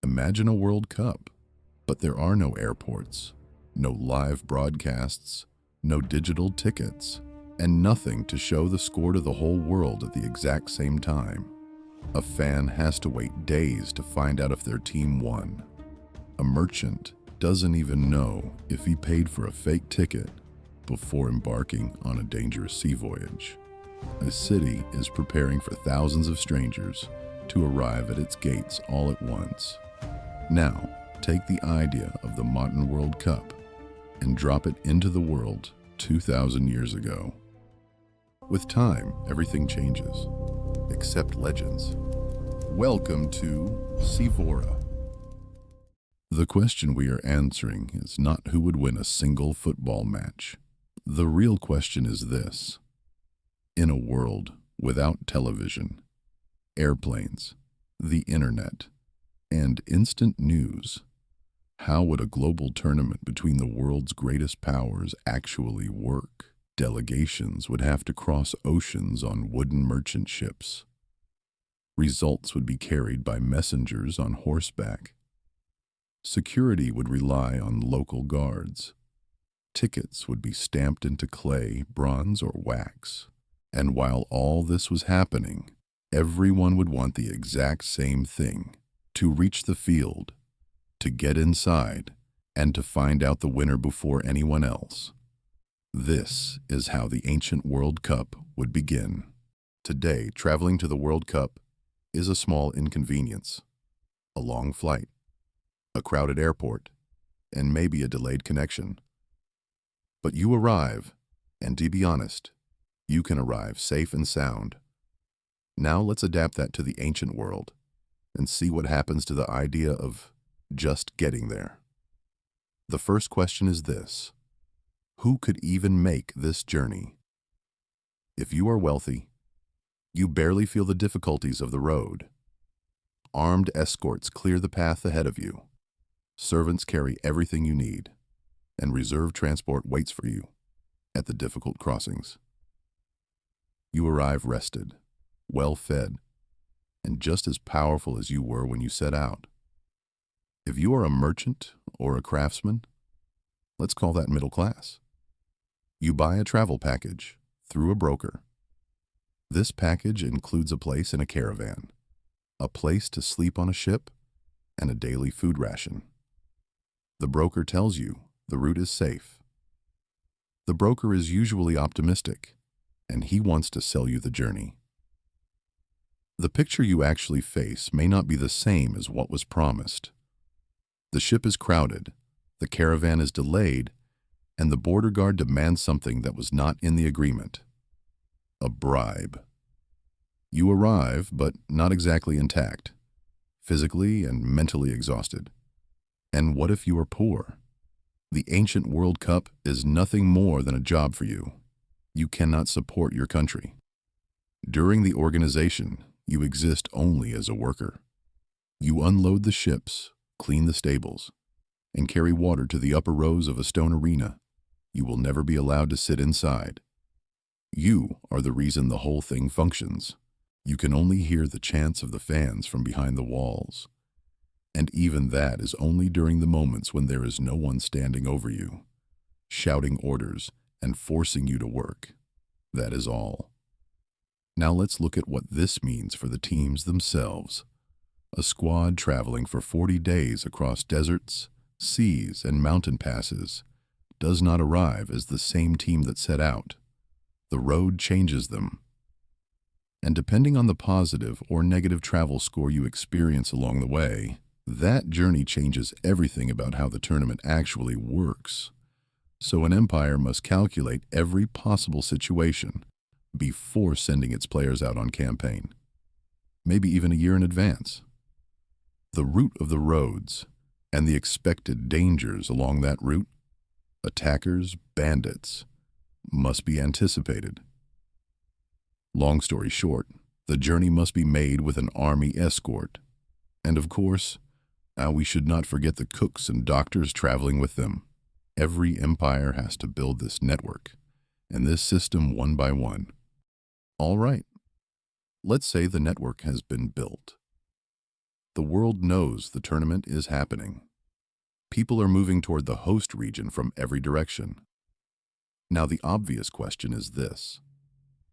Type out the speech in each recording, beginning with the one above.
Imagine a World Cup, but there are no airports, no live broadcasts, no digital tickets, and nothing to show the score to the whole world at the exact same time. A fan has to wait days to find out if their team won. A merchant doesn't even know if he paid for a fake ticket before embarking on a dangerous sea voyage. A city is preparing for thousands of strangers to arrive at its gates all at once. Now, take the idea of the modern World Cup and drop it into the world 2,000 years ago. With time, everything changes, except legends. Welcome to Sivora. The question we are answering is not who would win a single football match. The real question is this: in a world without television, airplanes, the internet, and instant news, how would a global tournament between the world's greatest powers actually work? Delegations would have to cross oceans on wooden merchant ships. Results would be carried by messengers on horseback. Security would rely on local guards. Tickets would be stamped into clay, bronze, or wax. And while all this was happening, everyone would want the exact same thing: to reach the field, to get inside, and to find out the winner before anyone else. This is how the ancient World Cup would begin. Today, traveling to the World Cup is a small inconvenience: a long flight, a crowded airport, and maybe a delayed connection. But you arrive, and to be honest, you can arrive safe and sound. Now let's adapt that to the ancient world and see what happens to the idea of just getting there. The first question is this: who could even make this journey? If you are wealthy, you barely feel the difficulties of the road. Armed escorts clear the path ahead of you. Servants carry everything you need, and reserve transport waits for you at the difficult crossings. You arrive rested, well-fed, and just as powerful as you were when you set out. If you are a merchant or a craftsman, let's call that middle class. You buy a travel package through a broker. This package includes a place in a caravan, a place to sleep on a ship, and a daily food ration. The broker tells you the route is safe. The broker is usually optimistic, and he wants to sell you the journey. The picture you actually face may not be the same as what was promised. The ship is crowded, the caravan is delayed, and the border guard demands something that was not in the agreement: a bribe. You arrive, but not exactly intact, physically and mentally exhausted. And what if you are poor? The ancient World Cup is nothing more than a job for you. You cannot support your country. During the organization, you exist only as a worker. You unload the ships, clean the stables, and carry water to the upper rows of a stone arena. You will never be allowed to sit inside. You are the reason the whole thing functions. You can only hear the chants of the fans from behind the walls. And even that is only during the moments when there is no one standing over you, shouting orders and forcing you to work. That is all. Now let's look at what this means for the teams themselves. A squad traveling for 40 days across deserts, seas, and mountain passes does not arrive as the same team that set out. The road changes them. And depending on the positive or negative travel score you experience along the way, that journey changes everything about how the tournament actually works. So an empire must calculate every possible situation before sending its players out on campaign, maybe even a year in advance. The route of the roads and the expected dangers along that route, attackers, bandits, must be anticipated. Long story short, the journey must be made with an army escort. And of course, we should not forget the cooks and doctors traveling with them. Every empire has to build this network, and this system one by one. All right, let's say the network has been built. The world knows the tournament is happening. People are moving toward the host region from every direction. Now the obvious question is this: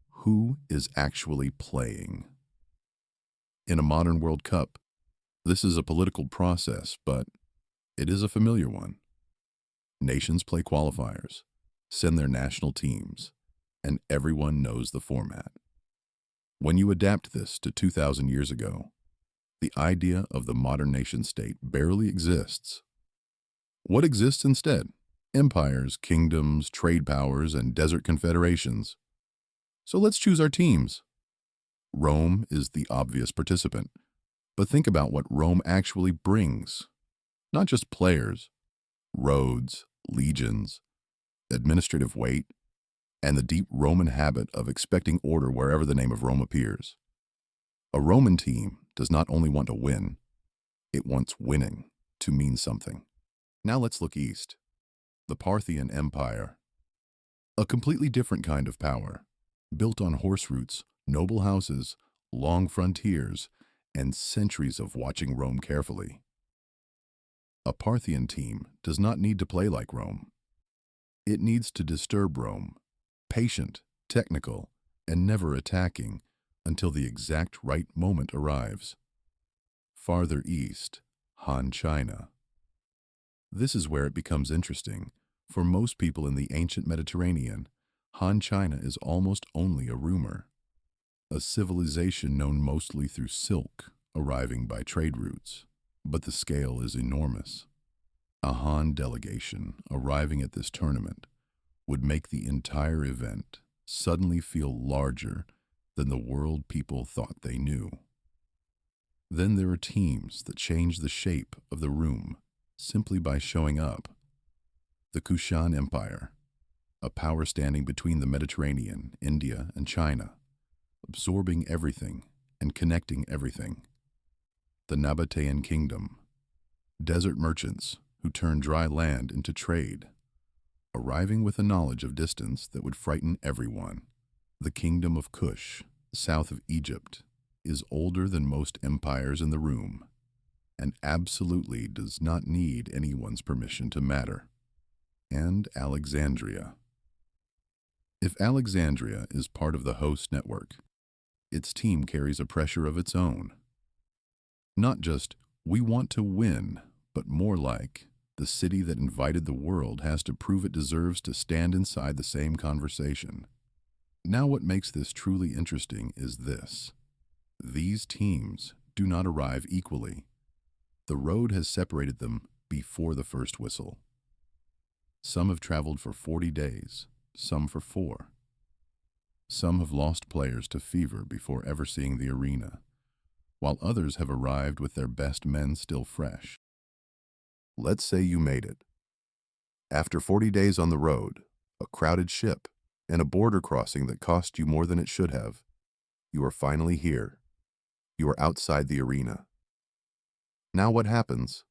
who is actually playing? In a modern World Cup, this is a political process, but it is a familiar one. Nations play qualifiers, send their national teams, and everyone knows the format. When you adapt this to 2,000 years ago, the idea of the modern nation-state barely exists. What exists instead? Empires, kingdoms, trade powers, and desert confederations. So let's choose our teams. Rome is the obvious participant, but think about what Rome actually brings. Not just players, roads, legions, administrative weight, and the deep Roman habit of expecting order wherever the name of Rome appears. A Roman team does not only want to win, it wants winning to mean something. Now let's look east. The Parthian Empire. A completely different kind of power, built on horse routes, noble houses, long frontiers, and centuries of watching Rome carefully. A Parthian team does not need to play like Rome. It needs to disturb Rome, patient, technical, and never attacking until the exact right moment arrives. Farther east, Han China. This is where it becomes interesting. For most people in the ancient Mediterranean, Han China is almost only a rumor, a civilization known mostly through silk, arriving by trade routes. But the scale is enormous. A Han delegation arriving at this tournament would make the entire event suddenly feel larger than the world people thought they knew. Then there are teams that change the shape of the room simply by showing up. The Kushan Empire, a power standing between the Mediterranean, India, and China, absorbing everything and connecting everything. The Nabatean Kingdom, desert merchants who turn dry land into trade, arriving with a knowledge of distance that would frighten everyone. The Kingdom of Kush, south of Egypt, is older than most empires in the room, and absolutely does not need anyone's permission to matter. And Alexandria. If Alexandria is part of the host network, its team carries a pressure of its own. Not just, we want to win, but more like, the city that invited the world has to prove it deserves to stand inside the same conversation. Now what makes this truly interesting is this: these teams do not arrive equally. The road has separated them before the first whistle. Some have traveled for 40 days, some for 4. Some have lost players to fever before ever seeing the arena, while others have arrived with their best men still fresh. Let's say you made it. After 40 days on the road, a crowded ship, and a border crossing that cost you more than it should have, you are finally here. You are outside the arena. Now what happens?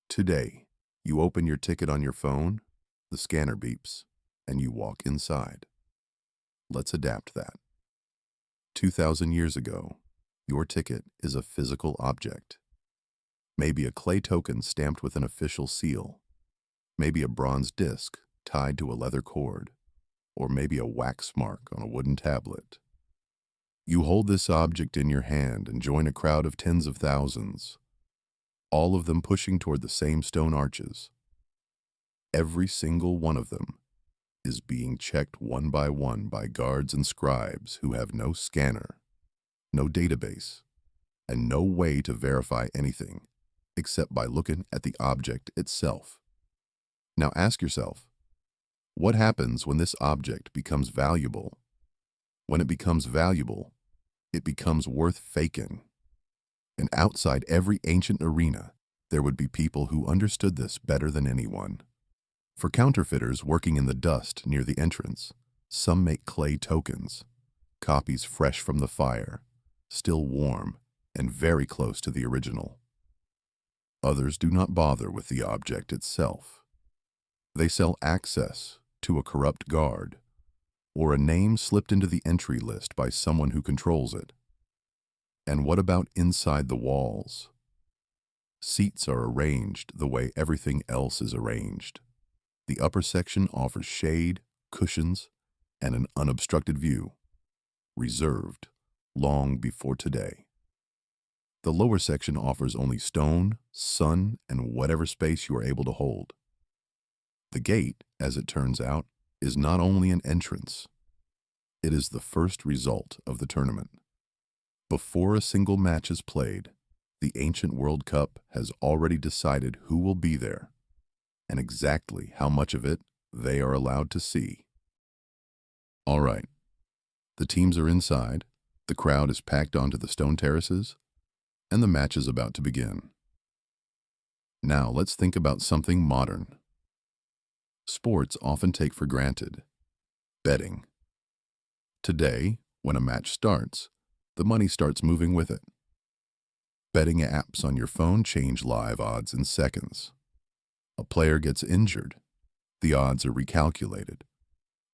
Today, you open your ticket on your phone, the scanner beeps, and you walk inside. Let's adapt that. 2,000 years ago, your ticket is a physical object. Maybe a clay token stamped with an official seal. Maybe a bronze disc tied to a leather cord. Or maybe a wax mark on a wooden tablet. You hold this object in your hand and join a crowd of tens of thousands, all of them pushing toward the same stone arches. Every single one of them is being checked one by guards and scribes who have no scanner, no database, and no way to verify anything except by looking at the object itself. Now ask yourself, what happens when this object becomes valuable? When it becomes valuable, it becomes worth faking. And outside every ancient arena, there would be people who understood this better than anyone. For counterfeiters working in the dust near the entrance, some make clay tokens, copies fresh from the fire, still warm and very close to the original. Others do not bother with the object itself. They sell access to a corrupt guard, or a name slipped into the entry list by someone who controls it. And what about inside the walls? Seats are arranged the way everything else is arranged. The upper section offers shade, cushions, and an unobstructed view, reserved long before today. The lower section offers only stone, sun, and whatever space you are able to hold. The gate, as it turns out, is not only an entrance, it is the first result of the tournament. Before a single match is played, the ancient World Cup has already decided who will be there and exactly how much of it they are allowed to see. All right, the teams are inside, the crowd is packed onto the stone terraces, and the match is about to begin. Now let's think about something modern. Sports often take for granted. Betting. Today, when a match starts, the money starts moving with it. Betting apps on your phone change live odds in seconds. A player gets injured. The odds are recalculated.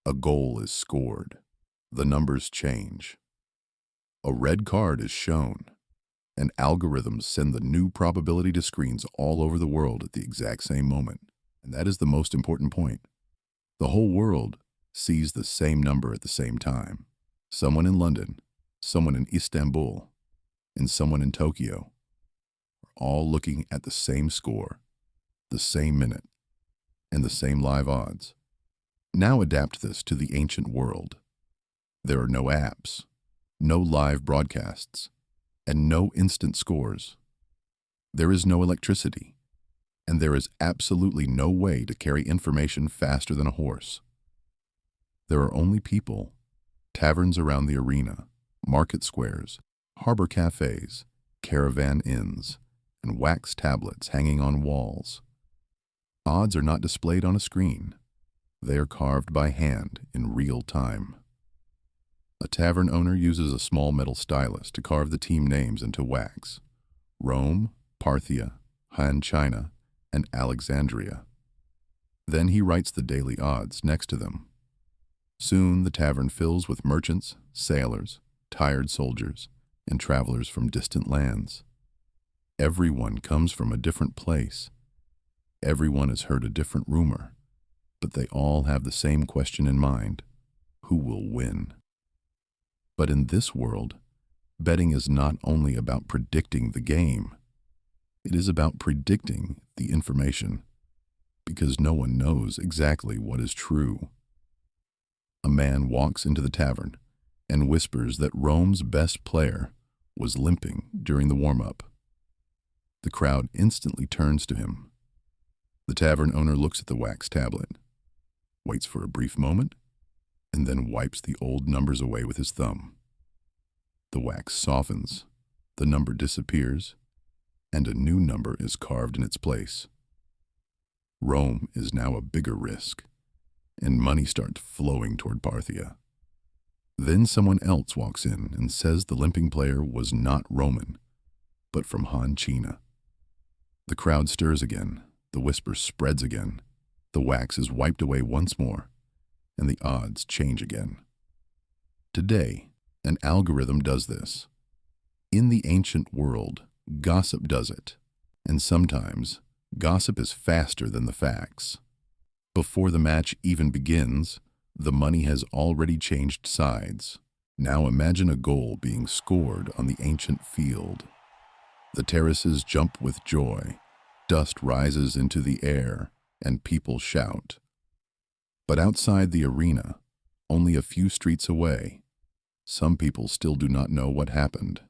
A goal is scored. The numbers change. A red card is shown, and algorithms send the new probability to screens all over the world at the exact same moment. And that is the most important point. The whole world sees the same number at the same time. Someone in London, someone in Istanbul, and someone in Tokyo are all looking at the same score, the same minute, and the same live odds. Now adapt this to the ancient world. There are no apps, no live broadcasts, and no instant scores. There is no electricity, and there is absolutely no way to carry information faster than a horse. There are only people, taverns around the arena, market squares, harbor cafes, caravan inns, and wax tablets hanging on walls. Odds are not displayed on a screen. They are carved by hand in real time. A tavern owner uses a small metal stylus to carve the team names into wax: Rome, Parthia, Han China, and Alexandria. Then he writes the daily odds next to them. Soon the tavern fills with merchants, sailors, tired soldiers, and travelers from distant lands. Everyone comes from a different place. Everyone has heard a different rumor, but they all have the same question in mind: who will win? But in this world, betting is not only about predicting the game, it is about predicting the information, because no one knows exactly what is true. A man walks into the tavern and whispers that Rome's best player was limping during the warm-up. The crowd instantly turns to him. The tavern owner looks at the wax tablet, waits for a brief moment, and then wipes the old numbers away with his thumb. The wax softens, the number disappears, and a new number is carved in its place. Rome is now a bigger risk, and money starts flowing toward Parthia. Then someone else walks in and says the limping player was not Roman, but from Han China. The crowd stirs again, the whisper spreads again, the wax is wiped away once more, and the odds change again. Today, an algorithm does this. In the ancient world, gossip does it, and sometimes gossip is faster than the facts. Before the match even begins, the money has already changed sides. Now imagine a goal being scored on the ancient field. The terraces jump with joy, dust rises into the air, and people shout. But outside the arena, only a few streets away, some people still do not know what happened.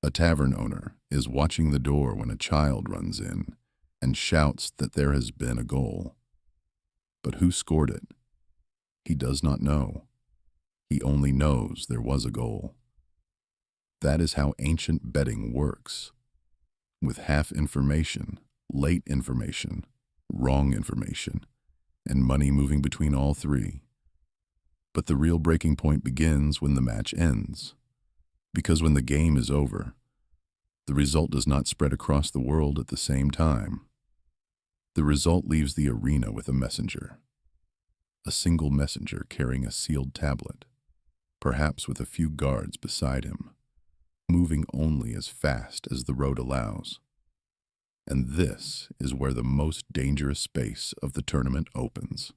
A tavern owner is watching the door when a child runs in and shouts that there has been a goal. But who scored it? He does not know. He only knows there was a goal. That is how ancient betting works. With half information, late information, wrong information, and money moving between all three. But the real breaking point begins when the match ends. Because when the game is over, the result does not spread across the world at the same time. The result leaves the arena with a messenger. A single messenger carrying a sealed tablet, perhaps with a few guards beside him, moving only as fast as the road allows. And this is where the most dangerous space of the tournament opens.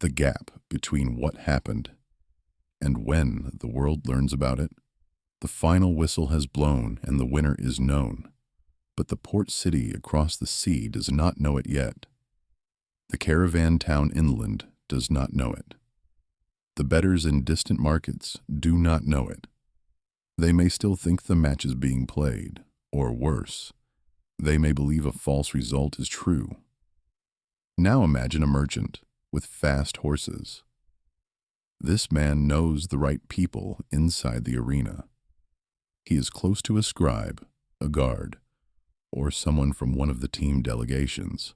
The gap between what happened and when the world learns about it. The final whistle has blown and the winner is known, but the port city across the sea does not know it yet. The caravan town inland does not know it. The bettors in distant markets do not know it. They may still think the match is being played, or worse, they may believe a false result is true. Now imagine a merchant with fast horses. This man knows the right people inside the arena. He is close to a scribe, a guard, or someone from one of the team delegations.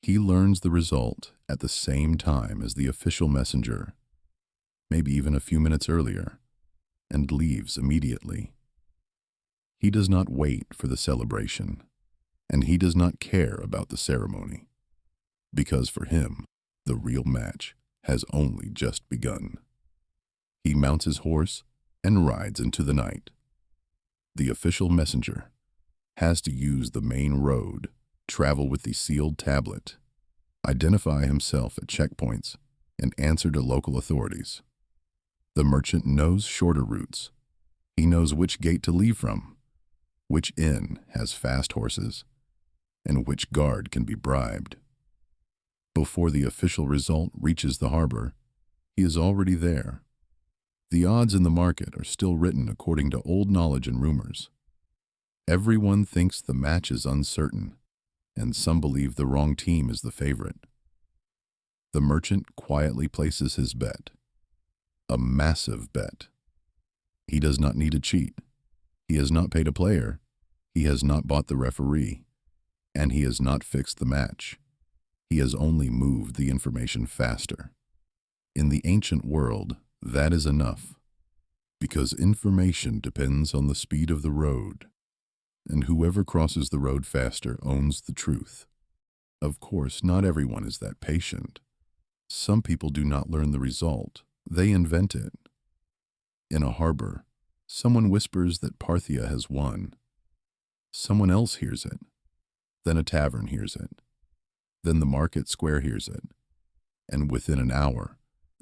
He learns the result at the same time as the official messenger, maybe even a few minutes earlier, and leaves immediately. He does not wait for the celebration, and he does not care about the ceremony, because for him, the real match has only just begun. He mounts his horse and rides into the night. The official messenger has to use the main road, travel with the sealed tablet, identify himself at checkpoints, and answer to local authorities. The merchant knows shorter routes. He knows which gate to leave from, which inn has fast horses, and which guard can be bribed. Before the official result reaches the harbor, he is already there. The odds in the market are still written according to old knowledge and rumors. Everyone thinks the match is uncertain, and some believe the wrong team is the favorite. The merchant quietly places his bet. A massive bet. He does not need to cheat. He has not paid a player. He has not bought the referee. And he has not fixed the match. He has only moved the information faster. In the ancient world, that is enough, because information depends on the speed of the road, and whoever crosses the road faster owns the truth. Of course, not everyone is that patient. Some people do not learn the result. They invent it. In a harbor, someone whispers that Parthia has won. Someone else hears it. Then a tavern hears it. Then the market square hears it. And within an hour,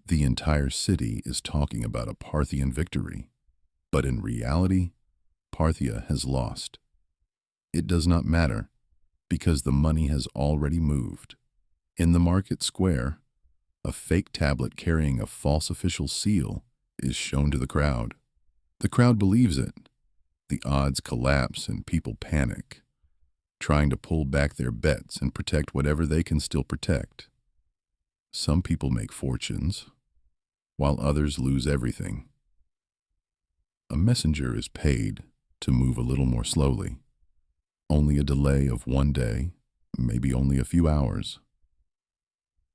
the entire city is talking about a Parthian victory. But in reality, Parthia has lost. It does not matter, because the money has already moved. In the market square, a fake tablet carrying a false official seal is shown to the crowd. The crowd believes it. The odds collapse and people panic, trying to pull back their bets and protect whatever they can still protect. Some people make fortunes, while others lose everything. A messenger is paid to move a little more slowly. Only a delay of one day, maybe only a few hours.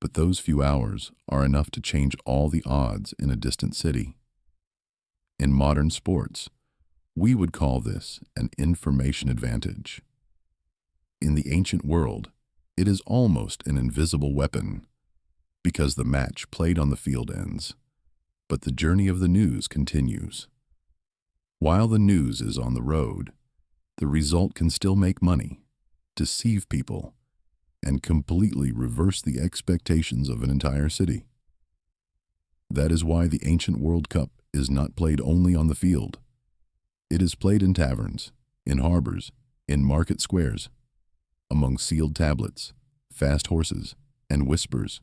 But those few hours are enough to change all the odds in a distant city. In modern sports, we would call this an information advantage. In the ancient world, it is almost an invisible weapon, because the match played on the field ends, but the journey of the news continues. While the news is on the road, the result can still make money, deceive people, and completely reverse the expectations of an entire city. That is why the ancient World Cup is not played only on the field. It is played in taverns, in harbors, in market squares, among sealed tablets, fast horses, and whispers.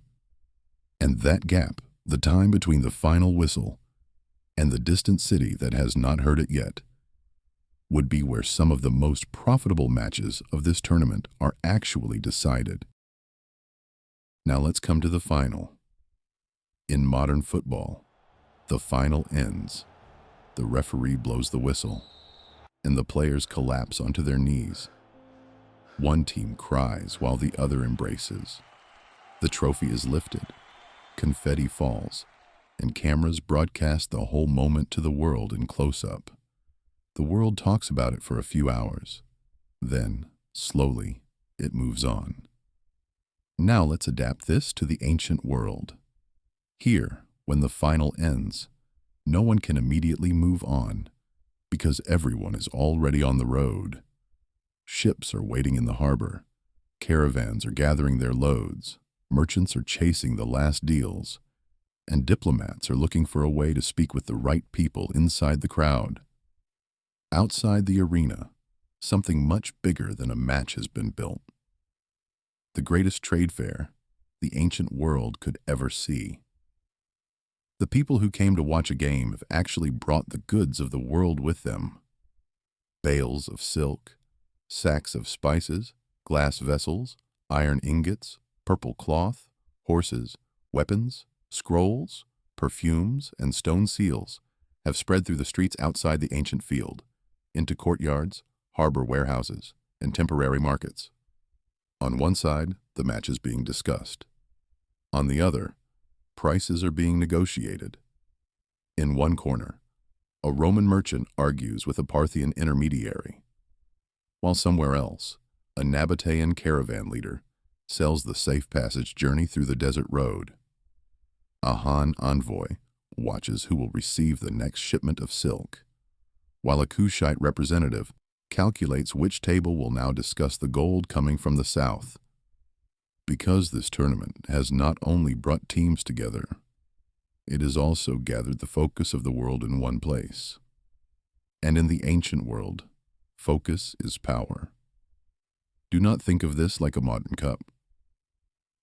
And that gap, the time between the final whistle and the distant city that has not heard it yet, would be where some of the most profitable matches of this tournament are actually decided. Now let's come to the final. In modern football, the final ends. The referee blows the whistle, and the players collapse onto their knees. One team cries while the other embraces. The trophy is lifted, confetti falls, and cameras broadcast the whole moment to the world in close-up. The world talks about it for a few hours. Then, slowly, it moves on. Now let's adapt this to the ancient world. Here, when the final ends, no one can immediately move on, because everyone is already on the road. Ships are waiting in the harbor. Caravans are gathering their loads. Merchants are chasing the last deals. And diplomats are looking for a way to speak with the right people inside the crowd. Outside the arena, something much bigger than a match has been built. The greatest trade fair the ancient world could ever see. The people who came to watch a game have actually brought the goods of the world with them. Bales of silk, sacks of spices, glass vessels, iron ingots, purple cloth, horses, weapons, scrolls, perfumes, and stone seals have spread through the streets outside the ancient field, into courtyards, harbor warehouses, and temporary markets. On one side, the match is being discussed. On the other, prices are being negotiated. In one corner, a Roman merchant argues with a Parthian intermediary, while somewhere else, a Nabatean caravan leader sells the safe passage journey through the desert road. A Han envoy watches who will receive the next shipment of silk, while a Kushite representative calculates which table will now discuss the gold coming from the south. Because this tournament has not only brought teams together, it has also gathered the focus of the world in one place. And in the ancient world, focus is power. Do not think of this like a modern cup.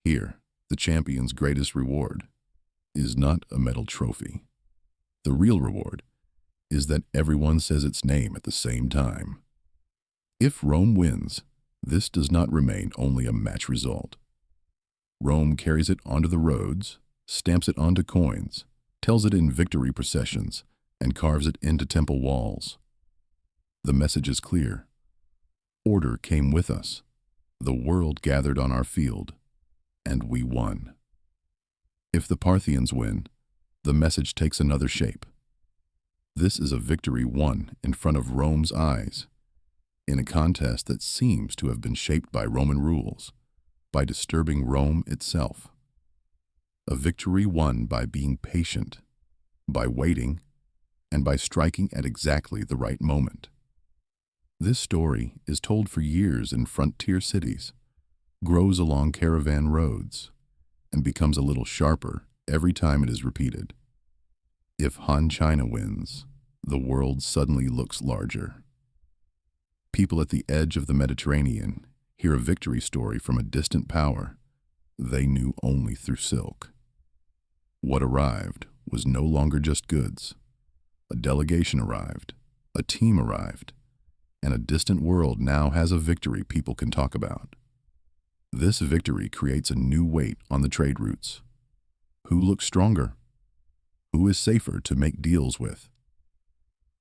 Here, the champion's greatest reward is not a medal trophy. The real reward is that everyone says its name at the same time. If Rome wins, this does not remain only a match result. Rome carries it onto the roads, stamps it onto coins, tells it in victory processions, and carves it into temple walls. The message is clear. Order came with us. The world gathered on our field, and we won. If the Parthians win, the message takes another shape. This is a victory won in front of Rome's eyes, in a contest that seems to have been shaped by Roman rules, by disturbing Rome itself. A victory won by being patient, by waiting, and by striking at exactly the right moment. This story is told for years in frontier cities, grows along caravan roads, and becomes a little sharper every time it is repeated. If Han China wins, the world suddenly looks larger. People at the edge of the Mediterranean hear a victory story from a distant power they knew only through silk. What arrived was no longer just goods. A delegation arrived, a team arrived, and a distant world now has a victory people can talk about. This victory creates a new weight on the trade routes. Who looks stronger? Who is safer to make deals with?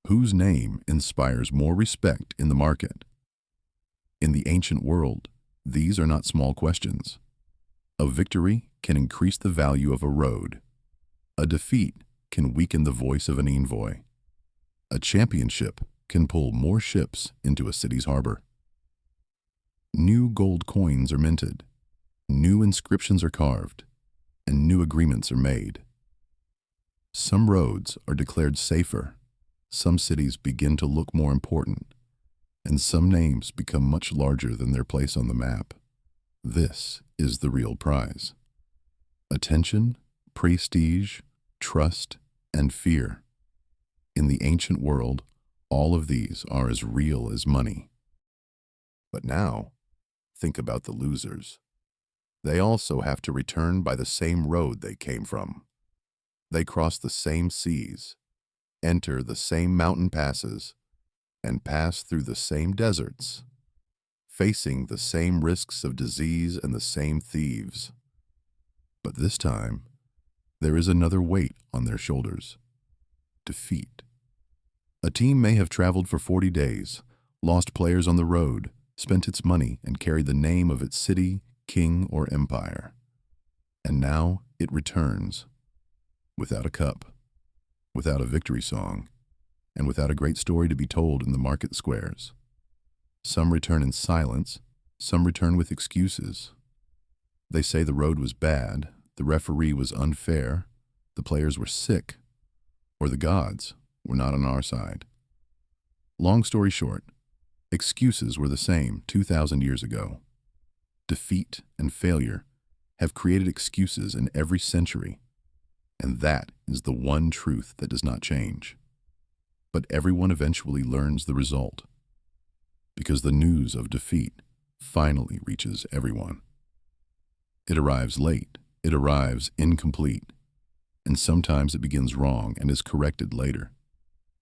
Whose name inspires more respect in the market? In the ancient world, these are not small questions. A victory can increase the value of a road. A defeat can weaken the voice of an envoy. A championship can pull more ships into a city's harbor. New gold coins are minted, new inscriptions are carved, and new agreements are made. Some roads are declared safer, some cities begin to look more important, and some names become much larger than their place on the map. This is the real prize. Attention, prestige, trust, and fear. In the ancient world, all of these are as real as money. But now, think about the losers. They also have to return by the same road they came from. They cross the same seas, enter the same mountain passes, and pass through the same deserts, facing the same risks of disease and the same thieves. But this time, there is another weight on their shoulders: defeat. A team may have traveled for 40 days, lost players on the road, spent its money, and carried the name of its city, king, or empire. And now it returns, without a cup, without a victory song, and without a great story to be told in the market squares. Some return in silence, some return with excuses. They say the road was bad, the referee was unfair, the players were sick, or the gods were not on our side. Long story short, Excuses were the same 2,000 years ago. Defeat and failure have created excuses in every century, and that is the one truth that does not change. But everyone eventually learns the result, because the news of defeat finally reaches everyone. It arrives late, it arrives incomplete, and sometimes it begins wrong and is corrected later.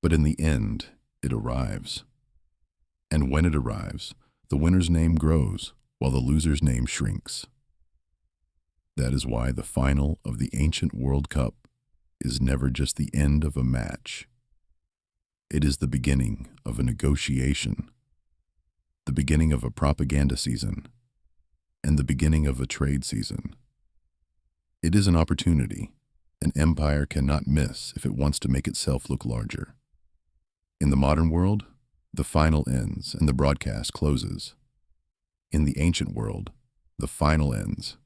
But in the end, it arrives. And when it arrives, the winner's name grows while the loser's name shrinks. That is why the final of the ancient World Cup is never just the end of a match. It is the beginning of a negotiation, the beginning of a propaganda season, and the beginning of a trade season. It is an opportunity an empire cannot miss if it wants to make itself look larger. In the modern world, the final ends and the broadcast closes. In the ancient world, the final ends,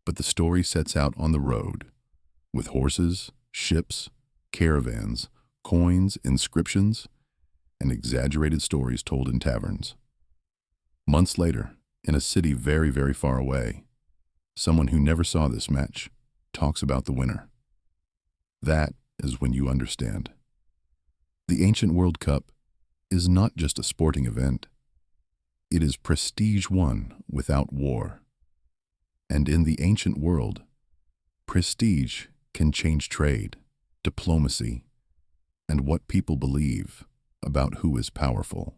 but the story sets out on the road, with horses, ships, caravans, coins, inscriptions, and exaggerated stories told in taverns. Months later, in a city very, very far away, someone who never saw this match talks about the winner. That is when you understand. The ancient World Cup is not just a sporting event. It is prestige won without war. And in the ancient world, prestige can change trade, diplomacy, and what people believe about who is powerful.